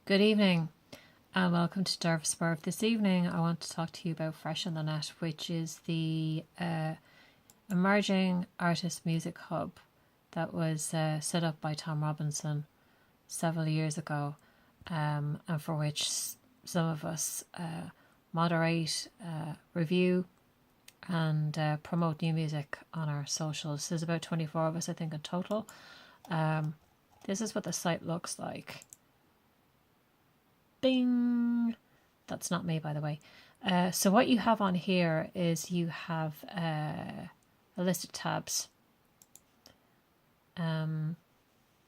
Good evening and welcome to Dervis Spurv. This evening I want to talk to you about Fresh on the Net, which is the emerging artist music hub that was set up by Tom Robinson several years ago, and for which some of us moderate, review and promote new music on our socials. There's about 24 of us, I think, in total. This is what the site looks like. Bing! That's not me, by the way. So what you have on here is you have a list of tabs. And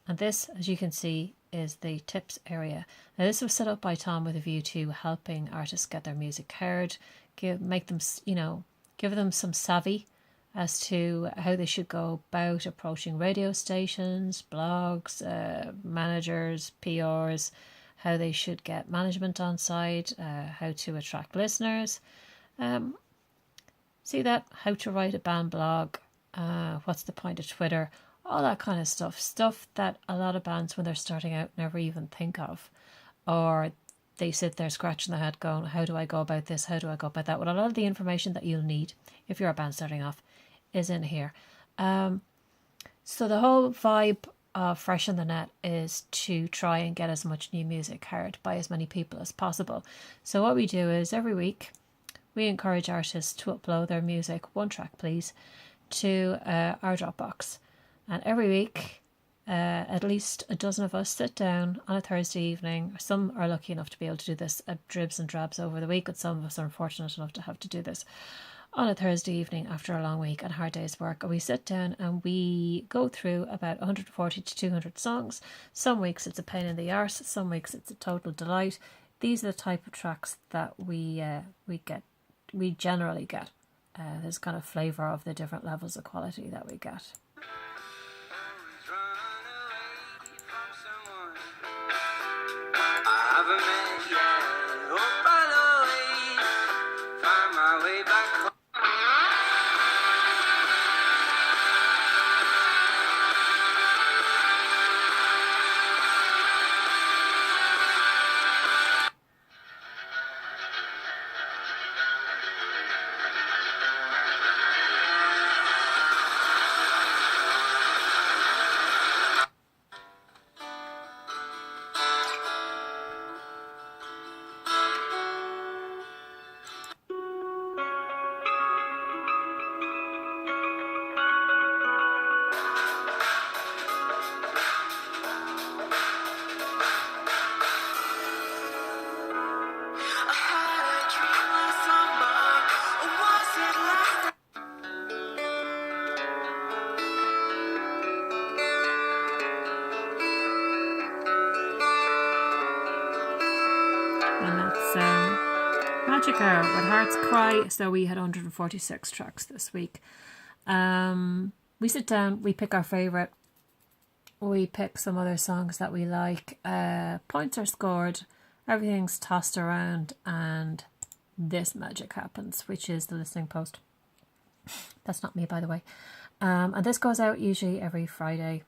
this, as you can see, is the tips area. Now this was set up by Tom with a view to helping artists get their music heard, give them some savvy as to how they should go about approaching radio stations, blogs, managers, PRs, how they should get management on side, how to attract listeners. See that? How to write a band blog, what's the point of Twitter, all that kind of stuff. Stuff that a lot of bands, when they're starting out, never even think of. Or they sit there scratching their head going, how do I go about this? How do I go about that? Well, a lot of the information that you'll need if you're a band starting off is in here. So the whole vibe of Fresh on the Net is to try and get as much new music heard by as many people as possible. So what we do is every week we encourage artists to upload their music, one track please, to our Dropbox. And every week at least a dozen of us sit down on a Thursday evening. Some are lucky enough to be able to do this at dribs and drabs over the week, but some of us are unfortunate enough to have to do this on a Thursday evening after a long week and hard day's work. And we sit down and we go through about 140 to 200 songs. Some weeks it's a pain in the arse, some weeks it's a total delight. These are the type of tracks that we generally get. There's kind of flavour of the different levels of quality that we get. And that's Magica with Hearts Cry. So we had 146 tracks this week. We sit down, we pick our favourite, we pick some other songs that we like, points are scored, everything's tossed around, and this magic happens, which is the listening post. That's not me, by the way. And this goes out usually every Friday.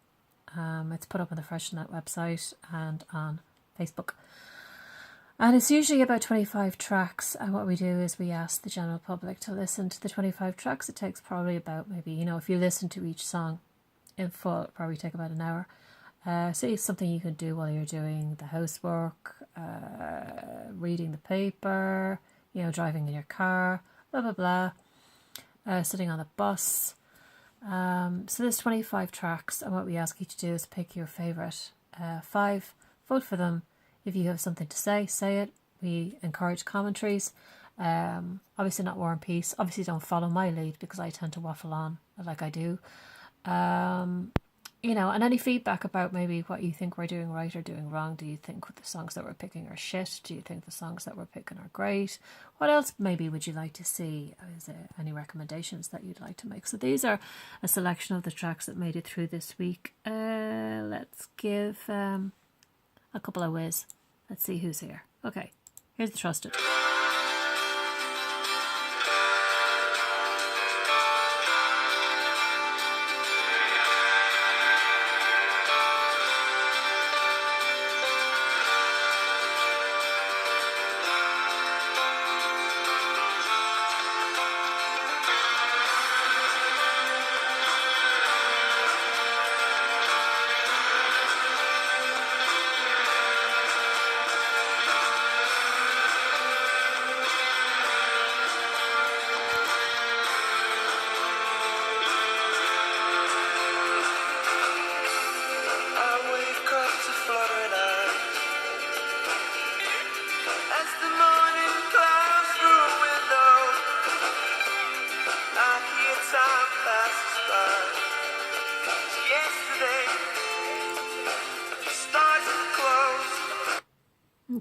It's put up on the Fresh Net website and on Facebook. And it's usually about 25 tracks. And what we do is we ask the general public to listen to the 25 tracks. It takes probably about maybe, if you listen to each song in full, it'll probably take about an hour. So it's something you can do while you're doing the housework, reading the paper, driving in your car, blah, blah, blah, sitting on a bus. So there's 25 tracks. And what we ask you to do is pick your favourite 5, vote for them. If you have something to say, say it. We encourage commentaries. Obviously not War and Peace. Obviously don't follow my lead because I tend to waffle on like I do. And any feedback about maybe what you think we're doing right or doing wrong. Do you think the songs that we're picking are shit? Do you think the songs that we're picking are great? What else maybe would you like to see? Is there any recommendations that you'd like to make? So these are a selection of the tracks that made it through this week. Let's give a couple of whiz. Let's see who's here. Okay, here's the Trusted.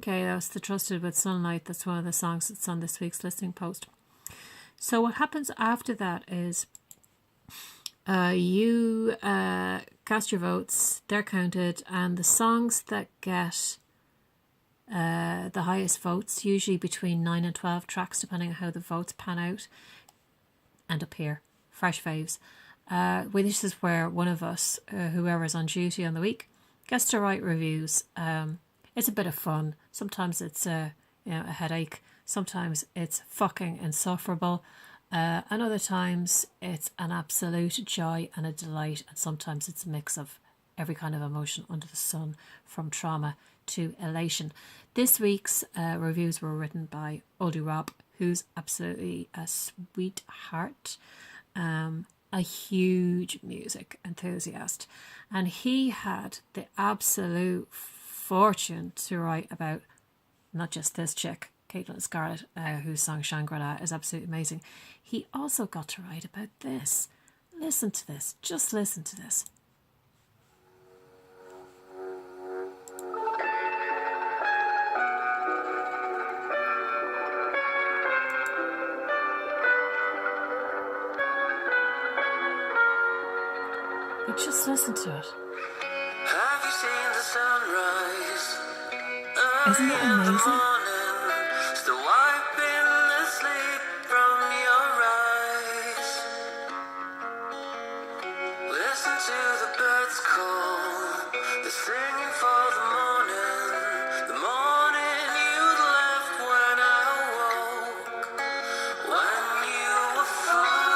Okay, that's the Trusted with Sunlight. That's one of the songs that's on this week's listening post. So what happens after that is you cast your votes, they're counted, and the songs that get the highest votes, usually between 9 and 12 tracks, depending on how the votes pan out, end up here, fresh faves. This is where one of us, whoever's on duty on the week, gets to write reviews. It's a bit of fun. Sometimes it's a headache. Sometimes it's fucking insufferable. And other times it's an absolute joy and a delight. And sometimes it's a mix of every kind of emotion under the sun, from trauma to elation. This week's reviews were written by Oldie Rob, who's absolutely a sweetheart, a huge music enthusiast. And he had the absolute fortune to write about not just this chick, Caitlin Scarlett, whose song Shangri-La is absolutely amazing. He also got to write about this. Listen to this. Just listen to this. But just listen to it. Have you seen the sunrise? Isn't it amazing? Still wiping the sleep from your eyes. Listen to the birds call. They're singing for the morning. The morning you left when I woke. When you were far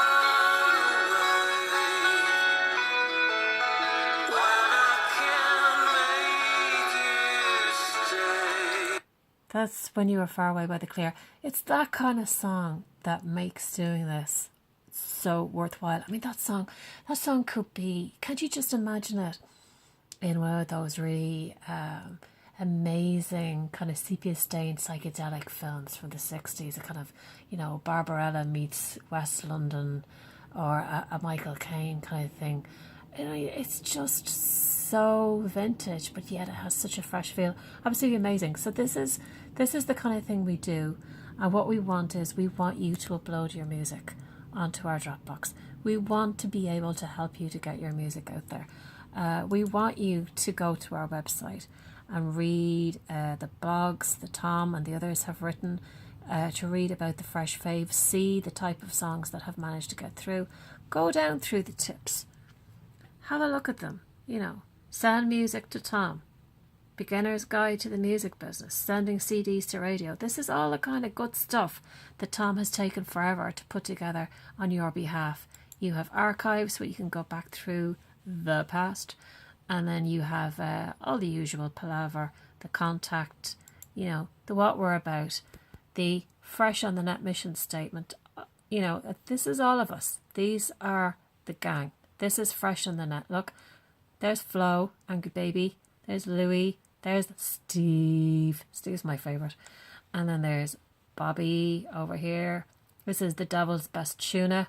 away. When I can't make you stay. That's When You Were Far Away by The Clear. It's that kind of song that makes doing this so worthwhile. I mean, that song could be, can't you just imagine it in one of those really amazing kind of sepia-stained psychedelic films from the 60s, a kind of, Barbarella meets West London, or a Michael Caine kind of thing. It's just so vintage, but yet it has such a fresh feel. Absolutely amazing. So this is the kind of thing we do, and what we want is we want you to upload your music onto our Dropbox. We want to be able to help you to get your music out there. We want you to go to our website and read the blogs that Tom and the others have written, to read about the fresh faves, see the type of songs that have managed to get through, go down through the tips, have a look at them, send music to Tom, Beginner's Guide to the Music Business, sending CDs to radio. This is all the kind of good stuff that Tom has taken forever to put together on your behalf. You have archives where you can go back through the past, and then you have all the usual palaver, the contact, the what we're about, the fresh on the net mission statement. This is all of us. These are the gang. This is fresh on the net. Look, there's Flo, Angry Baby. There's Louis. There's Steve. Steve's my favourite. And then there's Bobby over here. This is the Devil's Best Tuna.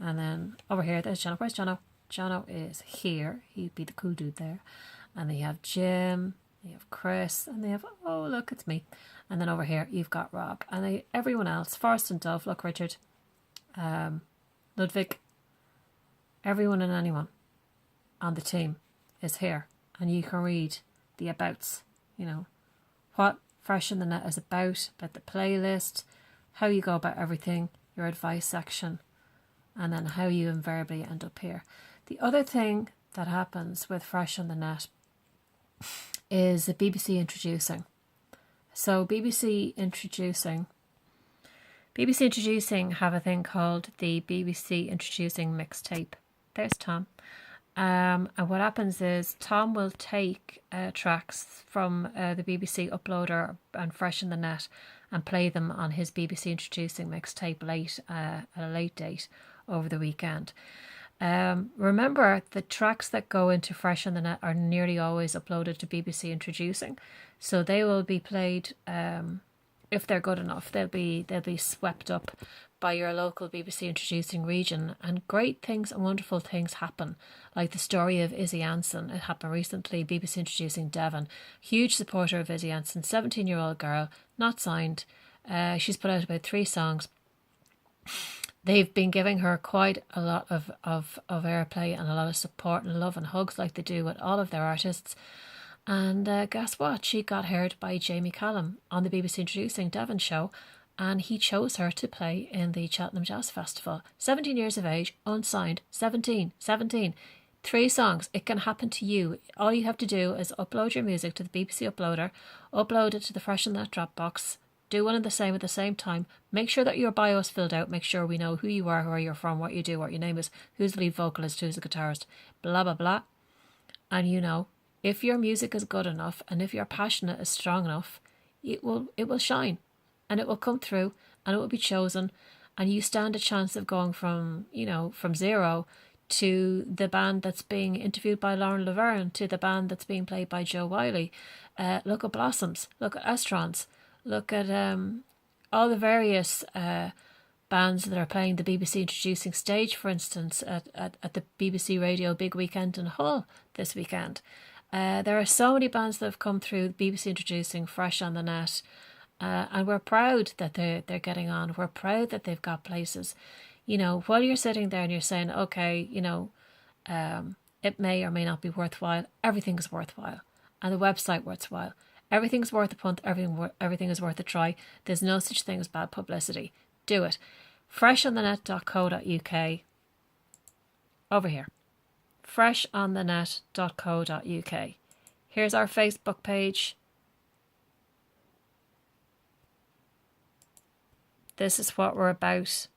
And then over here, there's Jono. Where's Jono? Jono is here. He'd be the cool dude there. And then you have Jim. You have Chris. And they have, oh, look, it's me. And then over here, you've got Rob. And everyone else. Forrest and Dove. Look, Richard. Ludwig. Everyone and anyone on the team is here. And you can read the abouts, what Fresh in the Net is about the playlist, how you go about everything, your advice section, and then how you invariably end up here. The other thing that happens with Fresh on the Net is the BBC Introducing. So BBC Introducing have a thing called the BBC Introducing Mixtape. There's Tom. And what happens is Tom will take tracks from the BBC uploader and Fresh in the Net and play them on his BBC Introducing mixtape at a late date over the weekend. Remember, the tracks that go into Fresh in the Net are nearly always uploaded to BBC Introducing, so they will be played if they're good enough. They'll be swept up by your local BBC Introducing region, and great things and wonderful things happen, like the story of Izzy Anson. It happened recently, BBC Introducing Devon. Huge supporter of Izzy Anson, 17-year-old girl, not signed. She's put out about 3 songs. They've been giving her quite a lot of airplay and a lot of support and love and hugs, like they do with all of their artists. And guess what? She got heard by Jamie Callum on the BBC Introducing Devon show, and he chose her to play in the Cheltenham Jazz Festival. 17 years of age, unsigned, 17. 3 songs. It can happen to you. All you have to do is upload your music to the BBC uploader, upload it to the Fresh on That Dropbox, do one and the same at the same time. Make sure that your bio is filled out. Make sure we know who you are, where you're from, what you do, what your name is, who's the lead vocalist, who's the guitarist, blah, blah, blah. And you know, if your music is good enough and if your passion is strong enough, it will shine and it will come through and it will be chosen, and you stand a chance of going from zero to the band that's being interviewed by Lauren Laverne, to the band that's being played by Joe Wiley. Look at Blossoms, look at Estrons, look at all the various bands that are playing the BBC Introducing stage, for instance, at the BBC Radio Big Weekend in Hull this weekend. There are so many bands that have come through BBC Introducing, Fresh on the Net, and we're proud that they're getting on. We're proud that they've got places. You know, while you're sitting there and you're saying, okay, it may or may not be worthwhile, everything is worthwhile. And the website worthwhile. Everything's worth a punt, everything is worth a try. There's no such thing as bad publicity. Do it. freshonthenet.co.uk. Over here. freshonthenet.co.uk. Here's our Facebook page. This is what we're about.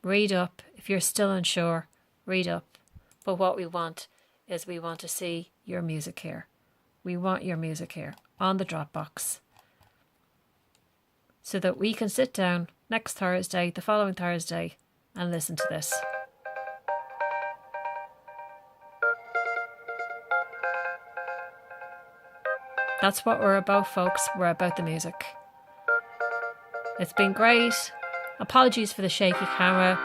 Read up. If you're still unsure, read up. But what we want is we want to see your music here. We want your music here on the Dropbox, so that we can sit down next Thursday, the following Thursday, and listen to this. That's what we're about, folks. We're about the music. It's been great. Apologies for the shaky camera.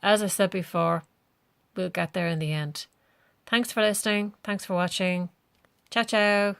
As I said before, we'll get there in the end. Thanks for listening. Thanks for watching. Ciao, ciao.